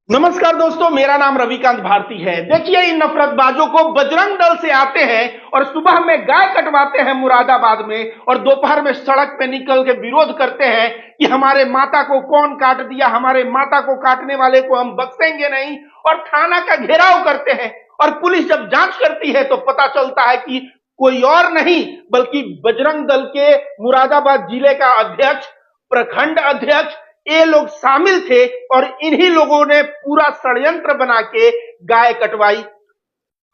नमस्कार दोस्तों, मेरा नाम रविकांत भारती है। देखिए, इन नफरतबाजों को बजरंग दल से आते हैं और सुबह में गाय कटवाते हैं मुरादाबाद में और दोपहर में सड़क पे निकल के विरोध करते हैं कि हमारे माता को कौन काट दिया, हमारे माता को काटने वाले को हम बख्शेंगे नहीं, और थाना का घेराव करते हैं। और पुलिस जब जांच करती है तो पता चलता है कि कोई और नहीं बल्कि बजरंग दल के मुरादाबाद जिले का अध्यक्ष, प्रखंड अध्यक्ष, ये लोग शामिल थे और इन्हीं लोगों ने पूरा षड्यंत्र बना के गाय कटवाई।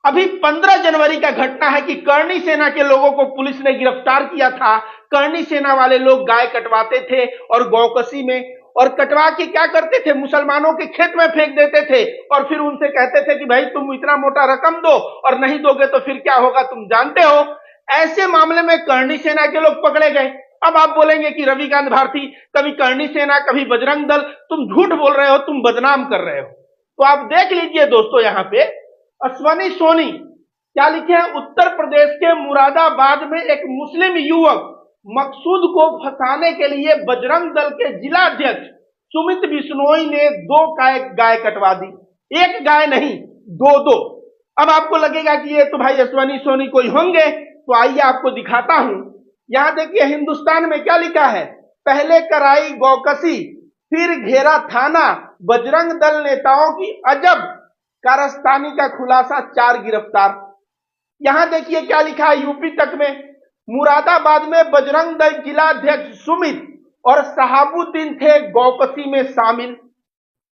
अभी 15 जनवरी का घटना है कि करणी सेना के लोगों को पुलिस ने गिरफ्तार किया था। करणी सेना वाले लोग गाय कटवाते थे और गौकसी में, और कटवा के क्या करते थे, मुसलमानों के खेत में फेंक देते थे और फिर उनसे कहते थे कि भाई तुम इतना मोटा रकम दो और नहीं दोगे तो फिर क्या होगा तुम जानते हो। ऐसे मामले में करणी सेना के लोग पकड़े गए। अब आप बोलेंगे कि रविकांत भारती, कभी करणी सेना कभी बजरंग दल, तुम झूठ बोल रहे हो, तुम बदनाम कर रहे हो। तो आप देख लीजिए दोस्तों, यहाँ पे अश्वनी सोनी क्या लिखे हैं, उत्तर प्रदेश के मुरादाबाद में एक मुस्लिम युवक मकसूद को फंसाने के लिए बजरंग दल के जिला अध्यक्ष सुमित बिश्नोई ने 2 गाय कटवा दी। एक गाय नहीं, 2-2। अब आपको लगेगा कि ये तो भाई अश्वनी सोनी कोई होंगे, तो आइए आपको दिखाता हूं। यहां देखिए, हिंदुस्तान में क्या लिखा है, पहले कराई गौकसी फिर घेरा थाना, बजरंग दल नेताओं की अजब कारस्तानी का खुलासा, 4 गिरफ्तार। यहां देखिए क्या लिखा है, यूपी तक में मुरादाबाद में बजरंग दल जिला अध्यक्ष सुमित और शहाबुद्दीन थे गौकसी में शामिल।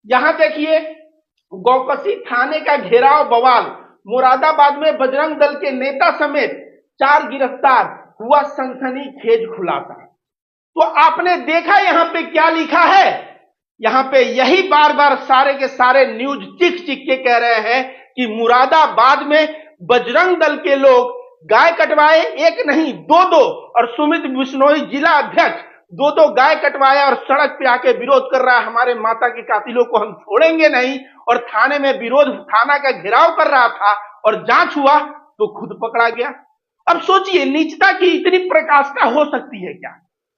यहां देखिए, गौकसी थाने का घेराव बवाल, मुरादाबाद में बजरंग दल के नेता समेत 4 गिरफ्तार, हुआ सनसनीखेज खुलासा। तो आपने देखा यहां पे क्या लिखा है, यहां पे यही बार बार सारे के सारे न्यूज चिख चिख के कह रहे हैं कि मुरादाबाद में बजरंग दल के लोग गाय कटवाए, एक नहीं 2-2, और सुमित बिश्नोई जिला अध्यक्ष 2-2 गाय कटवाया और सड़क पे आके विरोध कर रहा है, हमारे माता के कातिलों को हम छोड़ेंगे नहीं, और थाने में विरोध, थाना का घेराव कर रहा था और जांच हुआ तो खुद पकड़ा गया। अब सोचिए, नीचता की इतनी प्रकाशता हो सकती है क्या?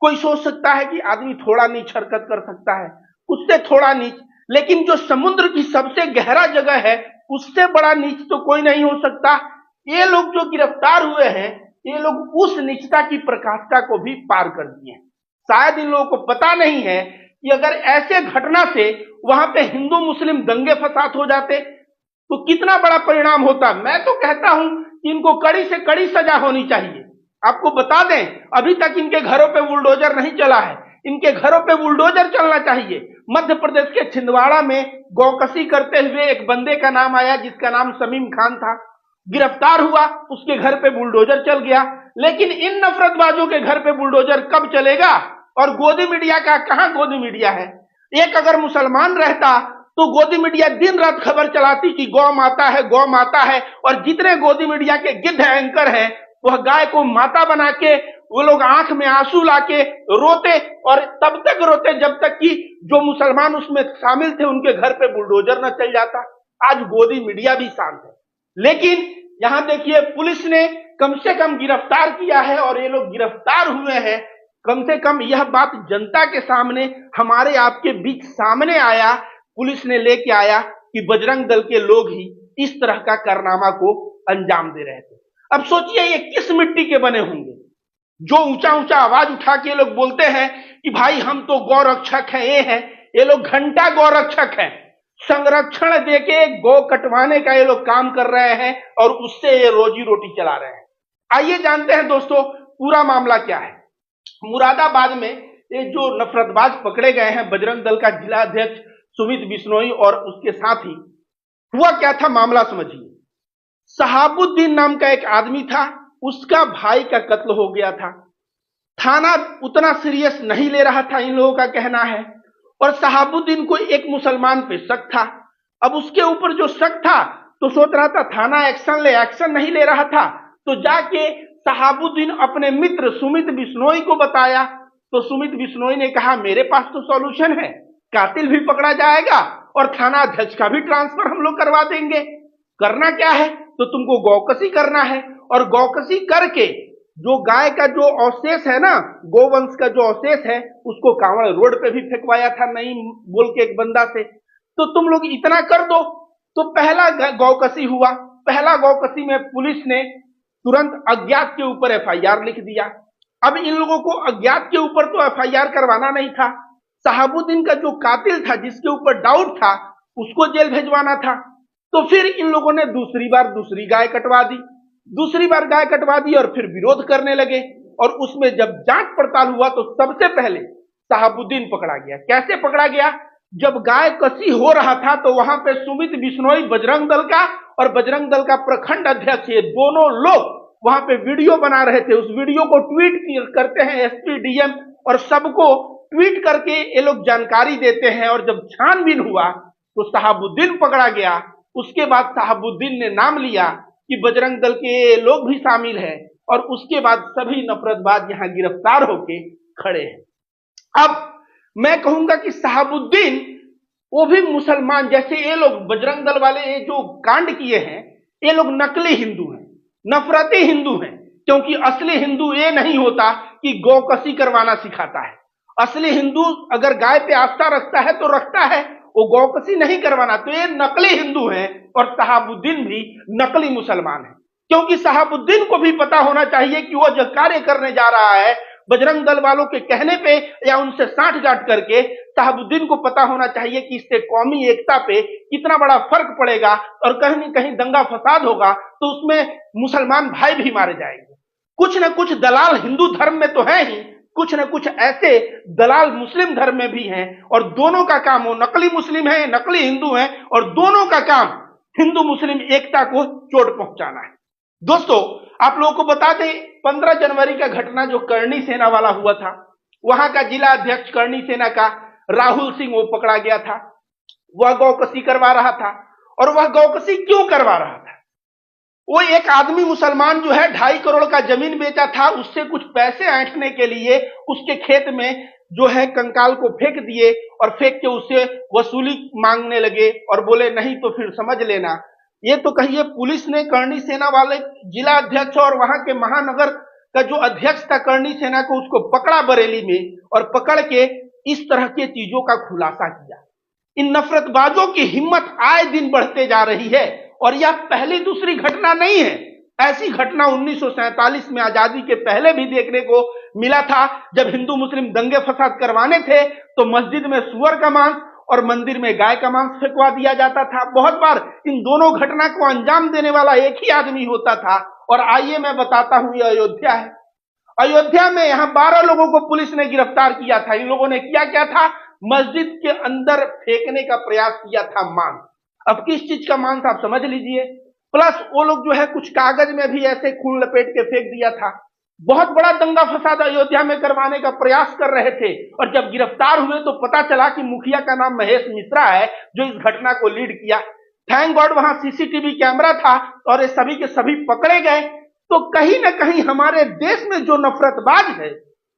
कोई सोच सकता है कि आदमी थोड़ा नीच हरकत कर सकता है, उससे थोड़ा नीच, लेकिन जो समुद्र की सबसे गहरा जगह है उससे बड़ा नीच तो कोई नहीं हो सकता। ये लोग जो गिरफ्तार हुए हैं, ये लोग उस नीचता की प्रकाशता को भी पार कर दिए हैं। शायद इन लोगों को पता नहीं है कि अगर ऐसे घटना से वहां पे हिंदू मुस्लिम दंगे फसाद हो जाते तो कितना बड़ा परिणाम होता। मैं तो कहता हूं कि इनको कड़ी से कड़ी सजा होनी चाहिए। आपको बता दें, अभी तक इनके घरों पे बुलडोजर नहीं चला है, इनके घरों पे बुलडोजर चलना चाहिए। मध्य प्रदेश के छिंदवाड़ा में गौकसी करते हुए एक बंदे का नाम आया जिसका नाम शमीम खान था, गिरफ्तार हुआ, उसके घर पे बुलडोजर चल गया। लेकिन इन नफरतबाजों के घर पे बुलडोजर कब चलेगा? और गोदी मीडिया का कहां गोदी मीडिया है? एक अगर मुसलमान रहता तो गोदी मीडिया दिन रात खबर चलाती कि गौ माता है, गौ माता है, और जितने गोदी मीडिया के गिद्ध एंकर हैं वह गाय को माता बना के वो लोग आंख में आंसू लाके रोते, और तब तक रोते जब तक कि जो मुसलमान उसमें शामिल थे उनके घर पे बुलडोजर न चल जाता। आज गोदी मीडिया भी शांत है, लेकिन यहां देखिए पुलिस ने कम से कम गिरफ्तार किया है, और ये लोग गिरफ्तार हुए हैं। कम से कम यह बात जनता के सामने, हमारे आपके बीच सामने आया, पुलिस ने लेके आया कि बजरंग दल के लोग ही इस तरह का कारनामा को अंजाम दे रहे थे। अब सोचिए ये किस मिट्टी के बने होंगे, जो ऊंचा ऊंचा आवाज उठा के लोग बोलते हैं कि भाई हम तो गौ रक्षक हैं, ये है, ये लोग घंटा गौ रक्षक हैं, संरक्षण देके गौ कटवाने का ये लोग काम कर रहे हैं और उससे ये रोजी रोटी चला रहे हैं। आइए जानते हैं दोस्तों पूरा मामला क्या है। मुरादाबाद में ये जो नफरतबाज पकड़े गए हैं, बजरंग दल का जिला अध्यक्ष सुमित बिश्नोई और उसके साथी, हुआ क्या था मामला समझिए। शहाबुद्दीन नाम का एक आदमी था, उसका भाई का कत्ल हो गया था। थाना उतना सीरियस नहीं ले रहा था, इन लोगों का कहना है, और शहाबुद्दीन को एक मुसलमान पे शक था। अब उसके ऊपर जो शक था तो सोच रहा था थाना एक्शन ले, एक्शन नहीं ले रहा था, तो जाके शहाबुद्दीन अपने मित्र सुमित बिश्नोई को बताया। तो सुमित बिश्नोई ने कहा मेरे पास तो सॉल्यूशन है, कातिल भी पकड़ा जाएगा और थाना अध्यक्ष का भी ट्रांसफर हम लोग करवा देंगे। करना क्या है, तो तुमको गौकसी करना है, और गौकसी करके जो गाय का जो अवशेष है ना, गोवंश का जो अवशेष है, उसको कांवड़ रोड पे भी फेंकवाया था नहीं बोल के एक बंदा से। तो तुम लोग इतना कर दो। तो पहला गौकसी हुआ। पहला गौकसी में पुलिस ने तुरंत अज्ञात के ऊपर एफआईआर लिख दिया। अब इन लोगों को अज्ञात के ऊपर तो एफआईआर करवाना नहीं था, शहाबुद्दीन का जो कातिल था, जिसके ऊपर डाउट था, उसको जेल भेजवाना था। तो फिर इन लोगों ने दूसरी बार दूसरी गाय कटवा दी। दूसरी बार गाय कटवा दी और फिर विरोध करने लगे। और उसमें जब जांच पड़ताल हुआ तो सबसे पहले शहाबुद्दीन पकड़ा गया। कैसे पकड़ा गया? जब गाय कसी हो रहा था तो वहां पे सुमित बिश्नोई बजरंग दल का और बजरंग दल का प्रखंड अध्यक्ष, ये दोनों लोग वहां पे वीडियो बना रहे थे। उस वीडियो को ट्वीट करते हैं एसपी, डीएम और सबको ट्वीट करके ये लोग जानकारी देते हैं। और जब छानबीन हुआ तो शहाबुद्दीन पकड़ा गया। उसके बाद शहाबुद्दीन ने नाम लिया कि बजरंग दल के लोग भी शामिल हैं, और उसके बाद सभी नफरतबाज यहां गिरफ्तार होके खड़े हैं। अब मैं कहूंगा कि शहाबुद्दीन वो भी मुसलमान, जैसे ये लोग बजरंग दल वाले ये जो कांड किए हैं, ये लोग नकली हिंदू हैं, नफरती हिंदू हैं। क्योंकि असली हिंदू ये नहीं होता कि गौकसी करवाना सिखाता है। असली हिंदू अगर गाय पे आस्था रखता है तो रखता है, वो गौकसी नहीं करवाना। तो ये नकली हिंदू हैं और शहाबुद्दीन भी नकली मुसलमान है। क्योंकि शहाबुद्दीन को भी पता होना चाहिए कि वो जो कार्य करने जा रहा है बजरंग दल वालों के कहने पे या उनसे साठगांठ करके, शहाबुद्दीन को पता होना चाहिए कि इससे कौमी एकता पे कितना बड़ा फर्क पड़ेगा और कहीं न कहीं दंगा फसाद होगा तो उसमें मुसलमान भाई भी मारे जाएंगे। कुछ न कुछ दलाल हिंदू धर्म में तो है ही, कुछ न कुछ ऐसे दलाल मुस्लिम धर्म में भी हैं। और दोनों का काम, वो नकली मुस्लिम है, नकली हिंदू है, और दोनों का काम हिंदू मुस्लिम एकता को चोट पहुंचाना है। दोस्तों, आप लोगों को बता दें, 15 जनवरी का घटना जो करनी सेना वाला हुआ था, वहां का जिला अध्यक्ष करनी सेना का राहुल सिंह वो पकड़ा गया था। वह गौकसी करवा रहा था। और वह गौकसी क्यों करवा रहा था? वो एक आदमी मुसलमान जो है 2.5 करोड़ का जमीन बेचा था, उससे कुछ पैसे ऐंठने के लिए उसके खेत में जो है कंकाल को फेंक दिए और फेंक के उससे वसूली मांगने लगे और बोले नहीं तो फिर समझ लेना। ये तो कहिए पुलिस ने करनी सेना वाले जिला अध्यक्ष और वहां के महानगर का जो अध्यक्ष था करनी सेना को, उसको पकड़ा बरेली में और पकड़ के इस तरह के चीजों का खुलासा किया। इन नफरतबाजों की हिम्मत आए दिन बढ़ते जा रही है और यह पहली दूसरी घटना नहीं है। ऐसी घटना 1947 में आजादी के पहले भी देखने को मिला था। जब हिंदू मुस्लिम दंगे फसाद करवाने थे तो मस्जिद में सुअर का मांस और मंदिर में गाय का मांस फेंकवा दिया जाता था। बहुत बार इन दोनों घटना को अंजाम देने वाला एक ही आदमी होता था। और आइए मैं बताता हूं, यह अयोध्या है। अयोध्या में यहां 12 लोगों को पुलिस ने गिरफ्तार किया था। इन लोगों ने किया क्या था? मस्जिद के अंदर फेंकने का प्रयास किया था मांस। अब किस चीज का मांस आप समझ लीजिए। प्लस वो लोग जो है कुछ कागज में भी ऐसे खून लपेट के फेंक दिया था। बहुत बड़ा दंगा फसाद अयोध्या में करवाने का प्रयास कर रहे थे। और जब गिरफ्तार हुए तो पता चला कि मुखिया का नाम महेश मिश्रा है जो इस घटना को लीड किया। थैंक गॉड वहां सीसीटीवी कैमरा था और ये सभी के सभी पकड़े गए। तो कहीं ना कहीं हमारे देश में जो नफरतबाज है,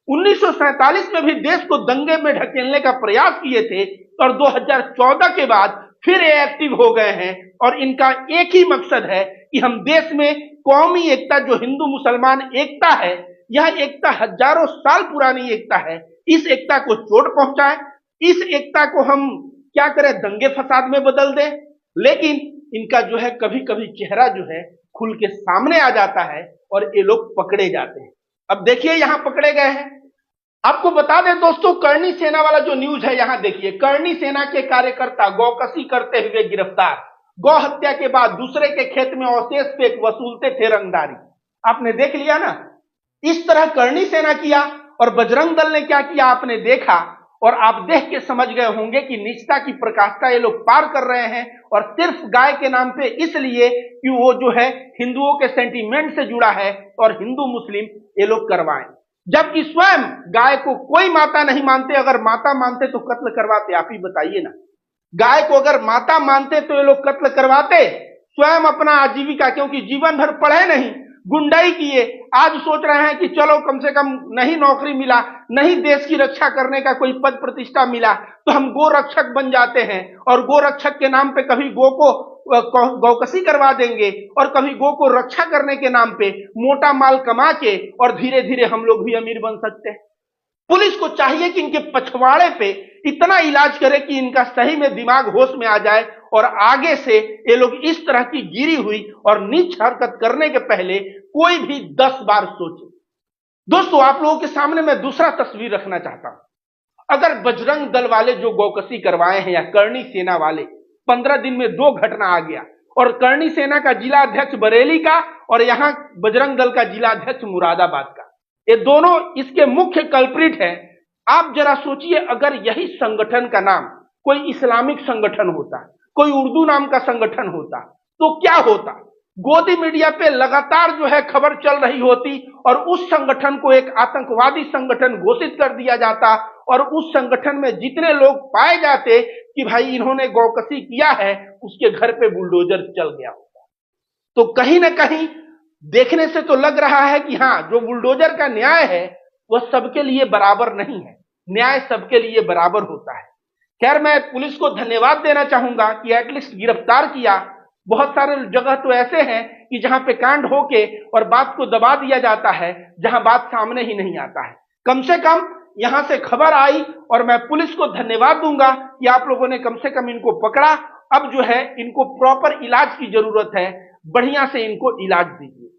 1947 में भी देश को दंगे में ढकेलने का प्रयास किए थे और 2014 के बाद फिर ये एक्टिव हो गए हैं। और इनका एक ही मकसद है कि हम देश में कौमी एकता, जो हिंदू मुसलमान एकता है, यह एकता हजारों साल पुरानी एकता है, इस एकता को चोट पहुंचाए। इस एकता को हम क्या करें? दंगे फसाद में बदल दें। लेकिन इनका जो है कभी कभी चेहरा जो है खुल के सामने आ जाता है और ये लोग पकड़े जाते हैं। अब देखिए यहां पकड़े गए हैं। आपको बता दें दोस्तों, करनी सेना वाला जो न्यूज है यहां देखिए, करनी सेना के कार्यकर्ता गौकसी करते हुए गिरफ्तार। गौ हत्या के बाद दूसरे के खेत में अवशेष फेंक वसूलते थे रंगदारी। आपने देख लिया ना, इस तरह करनी सेना किया। और बजरंग दल ने क्या किया आपने देखा। और आप देख के समझ गए होंगे कि निष्ठा की प्रकाष्ठा ये लोग पार कर रहे हैं। और सिर्फ गाय के नाम पे, इसलिए कि वो जो है हिंदुओं के सेंटीमेंट से जुड़ा है और हिंदू मुस्लिम ये लोग करवाएं। जबकि स्वयं गाय को कोई माता नहीं मानते। अगर माता मानते तो कत्ल करवाते? आप ही बताइए ना। गाय को अगर माता मानते तो ये लोग कत्ल करवाते। स्वयं अपना आजीविका, क्योंकि जीवन भर पढ़े नहीं, गुंडाई किए, आज सोच रहे हैं कि चलो कम से कम नहीं नौकरी मिला, नहीं देश की रक्षा करने का कोई पद प्रतिष्ठा मिला तो हम गो रक्षक बन जाते हैं। और गो रक्षक के नाम पे कभी गो को गौकसी करवा देंगे और कभी गो को रक्षा करने के नाम पे मोटा माल कमा के और धीरे धीरे हम लोग भी अमीर बन सकते हैं। पुलिस को चाहिए कि इनके पछवाड़े पे इतना इलाज करे कि इनका सही में दिमाग होश में आ जाए और आगे से ये लोग इस तरह की गिरी हुई और नीच हरकत करने के पहले कोई भी 10 बार सोचे। दोस्तों, आप लोगों के सामने मैं दूसरा तस्वीर रखना चाहता हूं। अगर बजरंग दल वाले जो गौकसी करवाए हैं या करणी सेना वाले, 15 दिन में 2 घटना आ गया, और करणी सेना का जिला अध्यक्ष बरेली का और यहां बजरंग दल का जिला अध्यक्ष मुरादाबाद का, ये दोनों इसके मुख्य कल्प्रिट हैं। आप जरा सोचिए, अगर यही संगठन का नाम कोई इस्लामिक संगठन होता, कोई उर्दू नाम का संगठन होता, तो क्या होता? गोदी मीडिया पे लगातार जो है खबर चल रही होती और उस संगठन को एक आतंकवादी संगठन घोषित कर दिया जाता और उस संगठन में जितने लोग पाए जाते कि भाई इन्होंने गौकसी किया है, उसके घर पे बुलडोजर चल गया होता। तो कहीं ना कहीं देखने से तो लग रहा है कि हां, जो बुलडोजर का न्याय है वह सबके लिए बराबर नहीं है, न्याय सबके लिए बराबर होता है। खैर, मैं पुलिस को धन्यवाद देना चाहूंगा कि एटलीस्ट गिरफ्तार किया। बहुत सारे जगह तो ऐसे हैं कि जहां पे कांड होके और बात को दबा दिया जाता है, जहां बात सामने ही नहीं आता है। कम से कम यहां से खबर आई और मैं पुलिस को धन्यवाद दूंगा कि आप लोगों ने कम से कम इनको पकड़ा। अब जो है इनको प्रॉपर इलाज की जरूरत है, बढ़िया से इनको इलाज दीजिए।